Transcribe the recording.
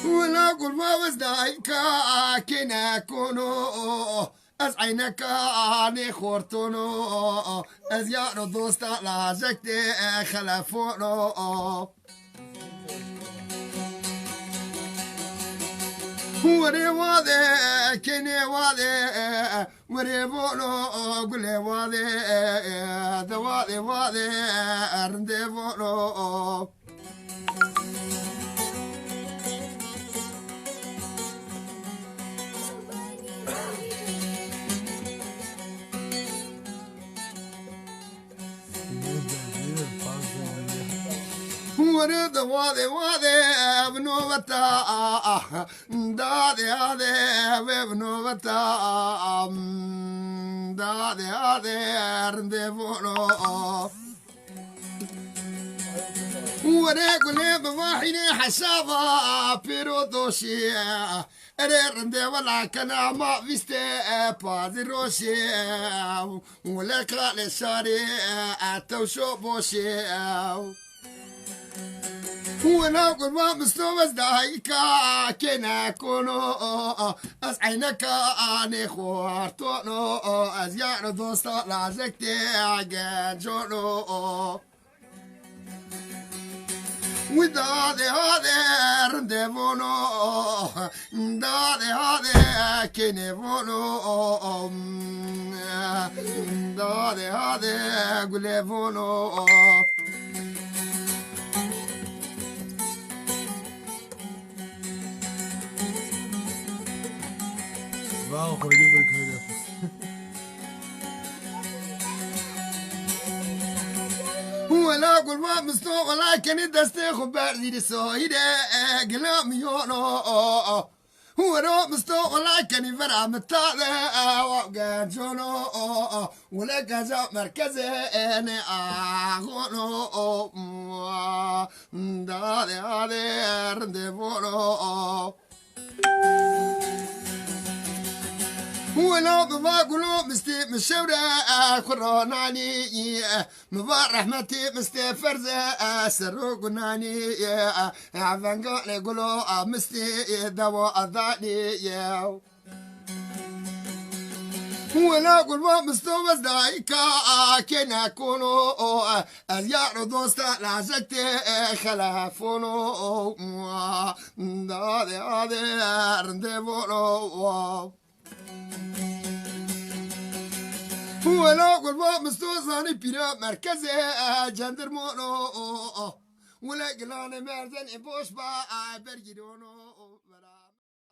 ونقول ما وزدايك كنا كونو از عينك اني خورتونو از يارو دوست لازكت خلفونو وري واذي كني واذي وري بولو قولي واذي ذواذي واذي ارندي بولو ورد واذي واذي بنوبتا دادي هذي بنوبتا دادي هذي رندي فولو وريقولي بواحيني حسابا بيرو دوشي رندي ولا كان ما فيستي بازي روشي ولا كالي شاري توشو بوشي ونقول ما مستوى دايكا كنا كونو از عينك اني خوارتونو از يارو دوستا لازكتي جونو ودادي هذي رندفونو دادي هذي كنفونو دادي هذي قلفونو Waarom gooi je dit weer ولا أقول ما مستوى ولكن دستيخ باردي لسويدة قلام يونو هو رو مستوى ولكن يفرع متاذى وقان جونو ولا قزا مركزي أنا أغونو دادي هذي رندفونو ولا بقولوا مستي مشورة كوروناني مبار رحمتي مستي فرزة سروقناني عفنقال يقولوا مستي دواء ذاني ولا أقول ما مستوى دايكا كنا كونو اليار دوستا لازكتي خلافونو دادي هذي رندفونو ولا أقول ما مستوزاني بيرا مركزي جندرمونو ولا قلاني مرزن بوش با برجدونو